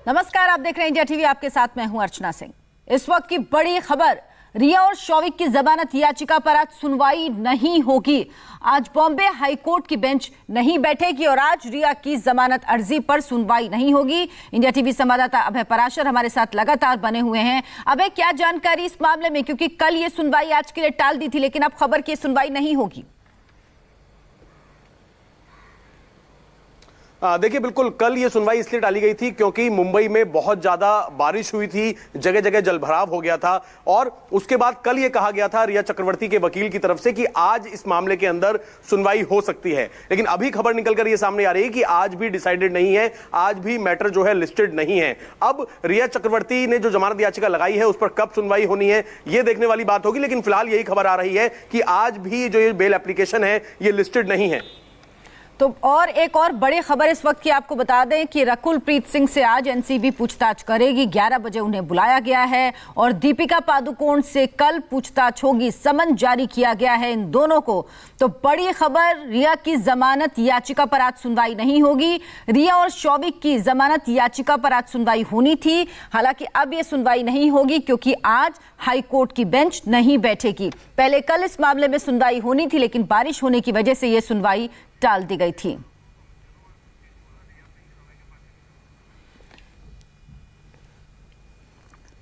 नमस्कार, आप देख रहे हैं इंडिया टीवी। आपके साथ मैं हूं अर्चना सिंह। इस वक्त की बड़ी खबर, रिया और शौविक की जमानत याचिका पर आज सुनवाई नहीं होगी। आज बॉम्बे हाईकोर्ट की बेंच नहीं बैठेगी और आज रिया की जमानत अर्जी पर सुनवाई नहीं होगी। इंडिया टीवी संवाददाता अभय पराशर हमारे साथ लगातार बने हुए हैं। अभय, क्या जानकारी इस मामले में, क्योंकि कल ये सुनवाई आज के लिए टाल दी थी, लेकिन अब खबर की सुनवाई नहीं होगी। देखिए, बिल्कुल कल ये सुनवाई इसलिए टाली गई थी क्योंकि मुंबई में बहुत ज्यादा बारिश हुई थी, जगह जगह जलभराव हो गया था और उसके बाद कल ये कहा गया था रिया चक्रवर्ती के वकील की तरफ से कि आज इस मामले के अंदर सुनवाई हो सकती है। लेकिन अभी खबर निकलकर ये सामने आ रही है कि आज भी डिसाइडेड नहीं है, आज भी मैटर जो है लिस्टेड नहीं है। अब रिया चक्रवर्ती ने जो जमानत याचिका लगाई है उस पर कब सुनवाई होनी है ये देखने वाली बात होगी। लेकिन फिलहाल यही खबर आ रही है कि आज भी जो ये बेल एप्लीकेशन है ये लिस्टेड नहीं है। तो और एक और बड़ी खबर इस वक्त की आपको बता दें कि रकुल प्रीत सिंह से आज एनसीबी पूछताछ करेगी। 11 बजे उन्हें बुलाया गया है और दीपिका पादुकोण से कल पूछताछ होगी। समन जारी किया गया है इन दोनों को। तो बड़ी खबर, रिया की जमानत याचिका पर आज सुनवाई नहीं होगी। रिया और शौविक की जमानत याचिका पर आज सुनवाई होनी थी, हालांकि अब यह सुनवाई नहीं होगी क्योंकि आज हाईकोर्ट की बेंच नहीं बैठेगी। पहले कल इस मामले में सुनवाई होनी थी, लेकिन बारिश होने की वजह से यह सुनवाई टाल दी गई थी।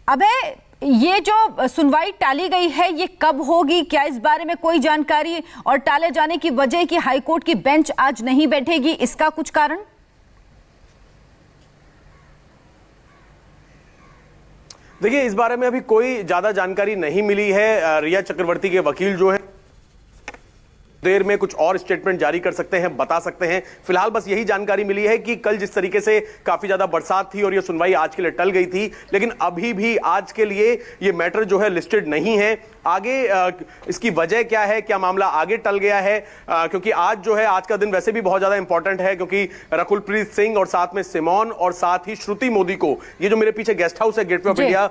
अबे, ये जो सुनवाई टाली गई है ये कब होगी, क्या इस बारे में कोई जानकारी? और टाले जाने की वजह कि हाईकोर्ट की बेंच आज नहीं बैठेगी, इसका कुछ कारण? देखिए, इस बारे में अभी कोई ज्यादा जानकारी नहीं मिली है। रिया चक्रवर्ती के वकील जो है देर में कुछ और स्टेटमेंट जारी कर सकते हैं, बता सकते हैं। फिलहाल बस यही जानकारी मिली है कि कल जिस तरीके से काफी ज्यादा बरसात थी और ये सुनवाई आज के लिए टल गई थी, लेकिन अभी भी आज के लिए ये मैटर जो है लिस्टेड नहीं है। आगे इसकी वजह क्या है, क्या मामला आगे टल गया है, क्योंकि आज जो है, आज का दिन वैसे भी बहुत ज्यादा इंपॉर्टेंट है क्योंकि रकुल प्रीत सिंह और साथ में सिमोन और साथ ही श्रुति मोदी को, ये जो मेरे पीछे गेस्ट हाउस है गेटवे ऑफ इंडिया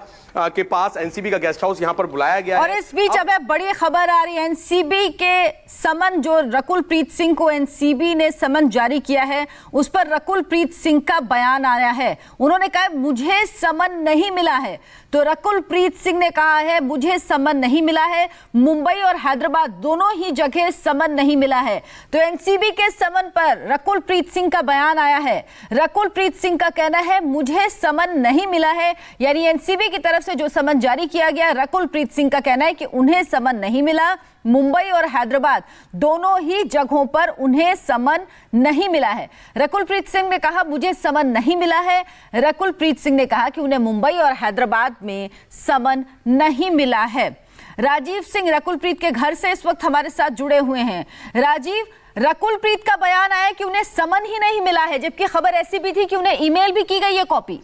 के पास, एनसीबी का गेस्ट हाउस, यहां पर बुलाया गया और इस बीच अब बड़ी खबर आ रही है, एनसीबी के समन, जो रकुल प्रीत सिंह को एनसीबी ने समन जारी किया है, उस पर रकुल प्रीत सिंह का बयान आया है। उन्होंने कहा मुझे समन नहीं मिला है। तो रकुल प्रीत सिंह ने कहा है मुझे समन नहीं मिला है, मुंबई और हैदराबाद दोनों ही जगह समन नहीं मिला है। तो एनसीबी के समन पर रकुल प्रीत सिंह का बयान आया है। रकुल प्रीत सिंह का कहना है मुझे समन नहीं मिला है, यानी एनसीबी की तरफ से जो समन जारी किया गया, रकुल प्रीत सिंह का कहना है कि उन्हें समन नहीं मिला। मुंबई और हैदराबाद दोनों ही जगहों पर उन्हें समन नहीं मिला है। रकुल प्रीत सिंह ने कहा मुझे समन नहीं मिला है। रकुल प्रीत सिंह ने कहा कि उन्हें मुंबई और हैदराबाद में समन नहीं मिला है। राजीव सिंह रकुल प्रीत के घर से इस वक्त हमारे साथ जुड़े हुए हैं। राजीव, रकुल प्रीत का बयान आया कि उन्हें समन ही नहीं मिला है, जबकि खबर ऐसी भी थी कि उन्हें ईमेल भी की गई है कॉपी।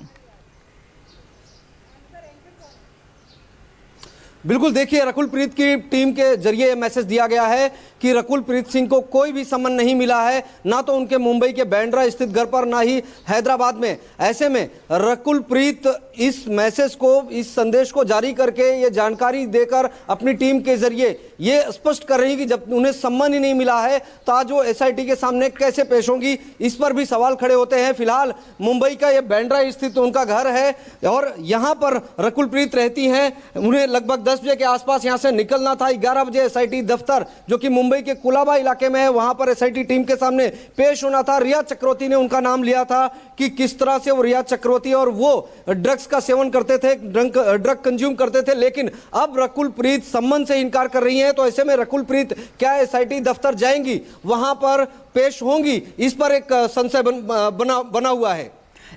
बिल्कुल, देखिए, रकुल प्रीत की टीम के जरिए मैसेज दिया गया है कि रकुल प्रीत सिंह को कोई भी समन नहीं मिला है, ना तो उनके मुंबई के बांद्रा स्थित घर पर, ना ही हैदराबाद में। ऐसे में रकुल प्रीत इस मैसेज को, इस संदेश को जारी करके ये जानकारी देकर अपनी टीम के जरिए ये स्पष्ट कर रही कि जब उन्हें सम्मान ही नहीं मिला है तो आज वो एसआईटी के सामने कैसे पेश होंगी, इस पर भी सवाल खड़े होते हैं। फिलहाल मुंबई का ये बांद्रा स्थित उनका घर है और यहाँ पर रकुल प्रीत रहती हैं। उन्हें लगभग 10 बजे के आसपास यहाँ से निकलना था। 11 बजे एसआईटी दफ्तर, जो कि मुंबई के कुलाबा इलाके में है, वहां पर एसआईटी टीम के सामने पेश होना था। रिया चक्रवर्ती ने उनका नाम लिया था कि किस तरह से वो रिया चक्रवर्ती और वो ड्रग्स का सेवन करते थे, ड्रग कंज्यूम करते थे। लेकिन अब रकुल प्रीत सम्मान से इनकार कर रही हैं, तो ऐसे में रकुल प्रीत क्या एसआईटी दफ्तर जाएंगी, वहां पर पेश होंगी, इस पर एक संशय बना हुआ है।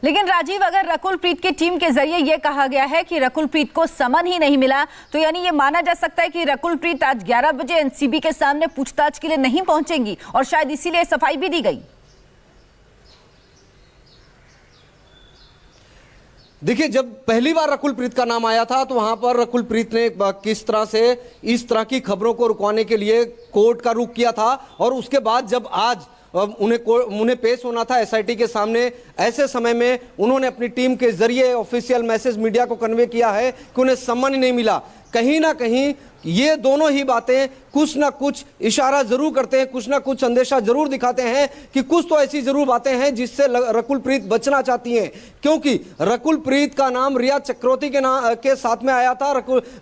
लेकिन राजीव, अगर रकुल प्रीत की टीम के जरिए यह कहा गया है कि रकुल प्रीत को समन ही नहीं मिला, तो यानी यह माना जा सकता है कि रकुल प्रीत आज 11 बजे एनसीबी के सामने पूछताछ के लिए नहीं पहुंचेंगी और शायद इसीलिए सफाई भी दी गई। देखिए, जब पहली बार रकुल प्रीत का नाम आया था तो वहां पर रकुल प्रीत ने किस तरह से इस तरह की खबरों को रुकवाने के लिए कोर्ट का रुख किया था, और उसके बाद जब आज उन्हें पेश होना था एसआईटी के सामने, ऐसे समय में उन्होंने अपनी टीम के जरिए ऑफिशियल मैसेज मीडिया को कन्वे किया है कि उन्हें सम्मान ही नहीं मिला। कहीं ना कहीं ये दोनों ही बातें कुछ ना कुछ इशारा जरूर करते हैं, कुछ ना कुछ संदेशा जरूर दिखाते हैं कि कुछ तो ऐसी जरूर बातें हैं जिससे रकुलप्रीत बचना चाहती हैं, क्योंकि रकुलप्रीत का नाम रिया चक्रवर्ती के साथ में आया था।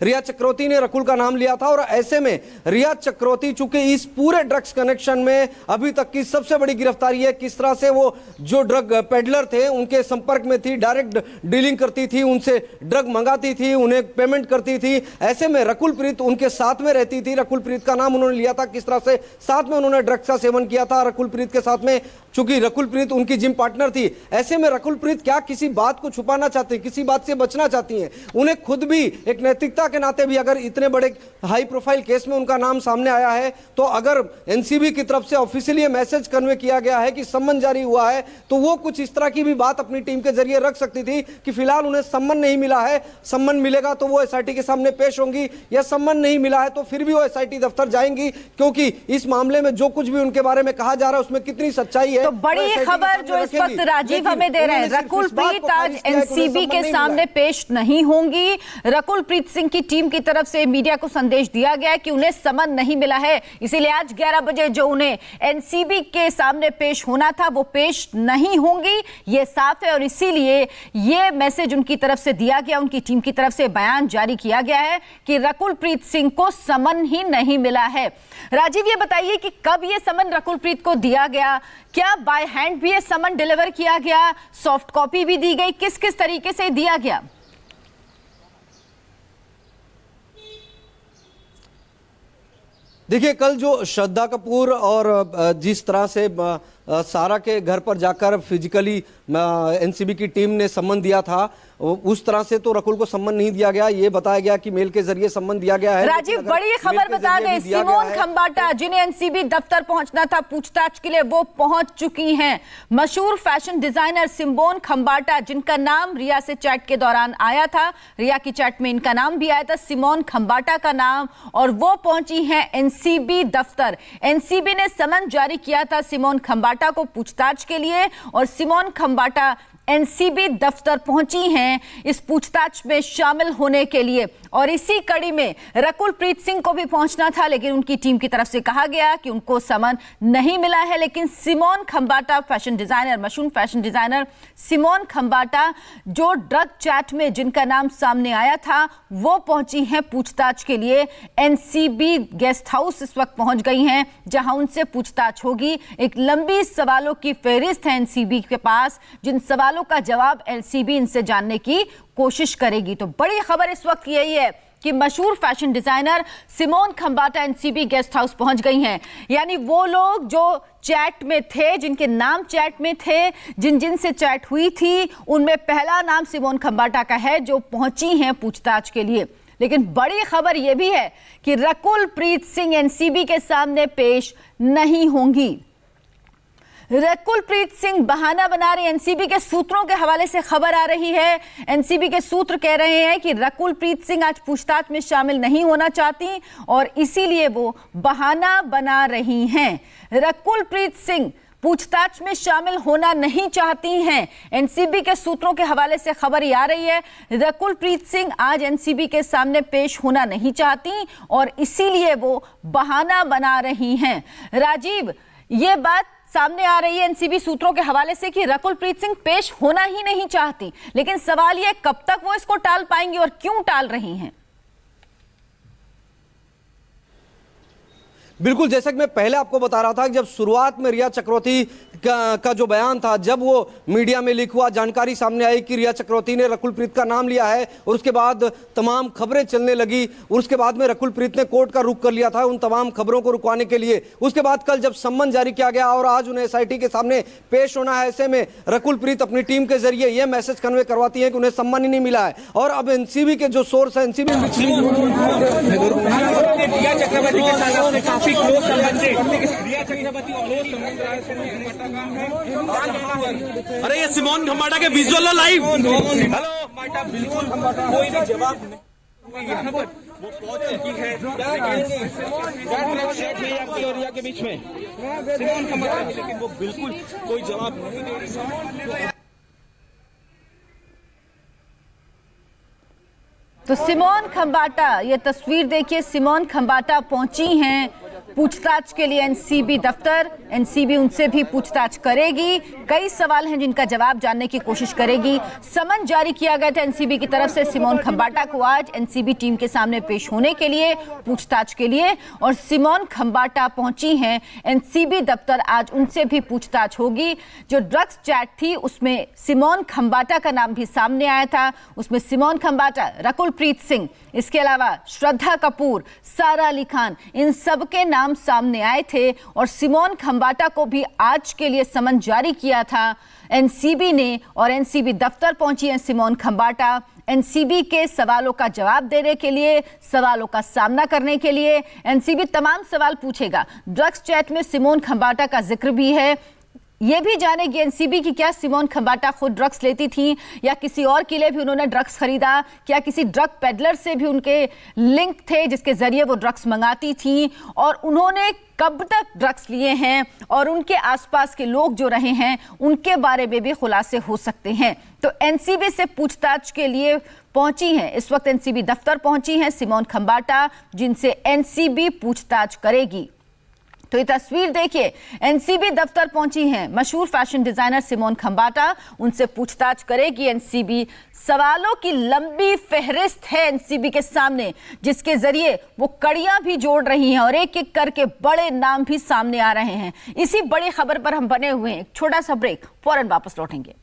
रिया चक्रवर्ती ने रकुल का नाम लिया था और ऐसे में रिया चक्रवर्ती चूंकि इस पूरे ड्रग्स कनेक्शन में अभी तक की सबसे बड़ी गिरफ्तारी है, किस तरह से वो जो ड्रग पेडलर थे उनके संपर्क में थी, डायरेक्ट डीलिंग करती थी, उनसे ड्रग मंगाती थी, उन्हें पेमेंट करती थी। ऐसे में रकुलप्रीत उनके साथ में रहती थी। रकुलप्रीत का नाम उन्होंने लिया था, किस तरह से साथ में उन्होंने ड्रग्स का सेवन किया था रकुलप्रीत के साथ में, चूंकि रकुलप्रीत उनकी जिम पार्टनर थी। ऐसे में रकुलप्रीत क्या किसी बात को छुपाना चाहती, किसी बात से बचना चाहती हैं? उन्हें खुद भी एक नैतिकता के नाते भी, अगर इतने बड़े हाई प्रोफाइल केस में उनका नाम सामने आया है, तो अगर एनसीबी की तरफ से ऑफिशियली मैसेज कन्वे किया गया है कि सम्मन जारी हुआ है, तो वो कुछ इस तरह की भी बात अपनी टीम के जरिए रख सकती थी कि फिलहाल उन्हें सम्मन नहीं मिला है, सम्मन मिलेगा तो वो एसआईटी के सामने पेश होंगी, या सम्मन नहीं मिला है तो फिर भी वो एसआईटी दफ्तर जाएंगी, क्योंकि इस मामले में जो कुछ भी उनके बारे में कहा जा रहा है उसमें कितनी सच्चाई है। तो बड़ी खबर जो इस वक्त राजीव हमें दे रहे हैं, रकुलप्रीत आज एनसीबी के सामने पेश नहीं होंगी। रकुलप्रीत सिंह की टीम की तरफ से मीडिया को संदेश दिया गया है कि उन्हें समन नहीं मिला है, इसीलिए आज 11 बजे जो उन्हें एनसीबी के सामने पेश होना था वो पेश नहीं होंगी, ये साफ है। और इसीलिए ये मैसेज उनकी तरफ से दिया गया, उनकी टीम की तरफ से बयान जारी किया गया है कि रकुलप्रीत सिंह को समन ही नहीं मिला है। राजीव, ये बताइए कि कब ये समन रकुलप्रीत को दिया गया, क्या बाय हैंड भी ये समन डिलीवर किया गया, सॉफ्ट कॉपी भी दी गई, किस किस तरीके से दिया गया? देखिए, कल जो श्रद्धा कपूर और जिस तरह से सारा के घर पर जाकर फिजिकली एनसीबी की टीम ने सम्मन दिया था, उस तरह से तो रकुल को सम्मन नहीं दिया गया। ये बताया गया कि मेल के जरिए सम्मन दिया गया है। राजीव, बड़ी खबर बता दें, सिमोन खंबाटा जिन्हें एनसीबी दफ्तर पहुंचना था पूछताछ के लिए, वो पहुंच चुकी हैं। मशहूर फैशन डिजाइनर सिमोन खंबाटा, जिनका नाम रिया से चैट के दौरान आया था, रिया की चैट में इनका नाम भी आया था, सिमोन खंबाटा का नाम, और वो पहुंची हैं एनसीबी दफ्तर। एनसीबी ने समन जारी किया था सिमोन खंबाटा को पूछताछ के लिए, और सिमोन खंबाटा एनसीबी दफ्तर पहुंची हैं इस पूछताछ में शामिल होने के लिए। और इसी कड़ी में रकुलप्रीत सिंह को भी पहुंचना था, लेकिन उनकी टीम की तरफ से कहा गया कि उनको समन नहीं मिला है। लेकिन सिमोन खंबाटा, फैशन डिजाइनर, मशहूर फैशन डिजाइनर सिमोन खंबाटा, जो ड्रग चैट में जिनका नाम सामने आया था, वो पहुंची हैं पूछताछ के लिए। एनसीबी गेस्ट हाउस इस वक्त पहुंच गई हैं, जहां उनसे पूछताछ होगी। एक लंबी सवालों की फेहरिस्त है एनसीबी के पास, जिन सवालों का जवाब एनसीबी इनसे जानने की कोशिश करेगी। तो बड़ी खबर इस वक्त यही है कि मशहूर fashion designer Simone Khambatta NCB guest house पहुंच गई हैं। यानी वो लोग जो चैट में थे, जिनके नाम चैट में थे, जिन से चैट हुई थी, उनमें पहला नाम सिमोन खंबाटा का है, जो पहुंची हैं पूछताछ के लिए। लेकिन बड़ी खबर यह भी है कि रकुलप्रीत सिंह एनसीबी के सामने पेश नहीं होंगी। रकुलप्रीत सिंह बहाना बना रहे, एनसीबी के सूत्रों के हवाले से खबर आ रही है। एनसीबी के सूत्र कह रहे हैं कि रकुलप्रीत सिंह आज पूछताछ में शामिल नहीं होना चाहती और इसीलिए वो बहाना बना रही हैं। रकुलप्रीत सिंह पूछताछ में शामिल होना नहीं चाहती हैं। एनसीबी के सूत्रों के हवाले से खबर आ रही है, रकुलप्रीत सिंह आज एनसीबी के सामने पेश होना नहीं चाहती और इसीलिए वो बहाना बना रही हैं। राजीव, ये बात सामने आ रही है एनसीबी सूत्रों के हवाले से कि रकुलप्रीत सिंह पेश होना ही नहीं चाहती, लेकिन सवाल यह कब तक वो इसको टाल पाएंगी और क्यों टाल रही हैं? बिल्कुल, जैसा कि मैं पहले आपको बता रहा था कि जब शुरुआत में रिया चक्रवर्ती का जो बयान था, जब वो मीडिया में लीक हुआ, जानकारी सामने आई कि रिया चक्रवर्ती ने रकुलप्रीत का नाम लिया है, और उसके बाद तमाम खबरें चलने लगी, और उसके बाद में रकुलप्रीत ने कोर्ट का रुख कर लिया था उन तमाम खबरों को रुकवाने के लिए। उसके बाद कल जब सम्मन जारी किया गया और आज उन्हें एसआईटी के सामने पेश होना है, ऐसे में रकुलप्रीत अपनी टीम के जरिए यह मैसेज कन्वे करवाती है कि उन्हें सम्मन ही नहीं मिला है। और अब एनसीबी के जो सोर्स है, एनसीबी अरे ये सिमोन खंबाटा के विजुअल लाइव। हेलो बिल्कुल कोई भी जवाब नहीं यहाँ पर वो पहुंच चुकी है आपकी और रिया के बीच में सिमोन खंबाटा, लेकिन वो बिल्कुल कोई जवाब नहीं दे रही है। तो सिमोन खंबाटा, ये तस्वीर देखिए, सिमोन खंबाटा पहुंची हैं पूछताछ के लिए एनसीबी दफ्तर। एनसीबी उनसे भी पूछताछ करेगी, कई सवाल हैं जिनका जवाब जानने की कोशिश करेगी। समन जारी किया गया था एनसीबी की तरफ से सिमोन खंबाटा को आज एनसीबी टीम के सामने पेश होने के लिए, पूछताछ के लिए, और सिमोन खंबाटा पहुंची हैं एनसीबी दफ्तर। आज उनसे भी पूछताछ होगी। जो ड्रग्स चैट थी उसमें सिमोन खंबाटा का नाम भी सामने आया था। उसमें सिमोन खंबाटा, रकुलप्रीत सिंह, इसके अलावा श्रद्धा कपूर, सारा अली खान, इन सबके नाम सामने आए थे। और सिमोन खंबाटा को भी आज के लिए समन जारी किया था एनसीबी ने, और एनसीबी दफ्तर पहुंची है सिमोन खंबाटा एनसीबी के सवालों का जवाब देने के लिए, सवालों का सामना करने के लिए। एनसीबी तमाम सवाल पूछेगा। ड्रग्स चैट में सिमोन खंबाटा का जिक्र भी है। ये भी जानेगी एनसीबी की क्या सिमोन खंबाटा खुद ड्रग्स लेती थी या किसी और के लिए भी उन्होंने ड्रग्स खरीदा, क्या किसी ड्रग पेडलर से भी उनके लिंक थे जिसके जरिए वो ड्रग्स मंगाती थी, और उन्होंने कब तक ड्रग्स लिए हैं, और उनके आसपास के लोग जो रहे हैं उनके बारे में भी खुलासे हो सकते हैं। तो एनसीबी से पूछताछ के लिए पहुंची हैं, इस वक्त एनसीबी दफ्तर पहुंची हैं सिमोन खंबाटा, जिनसे एनसीबी पूछताछ करेगी। तो ये तस्वीर देखिए, एनसीबी दफ्तर पहुंची हैं मशहूर फैशन डिजाइनर सिमोन खंबाटा, उनसे पूछताछ करेगी एनसीबी। सवालों की लंबी फहरिस्त है एनसीबी के सामने, जिसके जरिए वो कड़ियां भी जोड़ रही हैं और एक एक करके बड़े नाम भी सामने आ रहे हैं। इसी बड़ी खबर पर हम बने हुए हैं। एक छोटा सा ब्रेक, फौरन वापस लौटेंगे।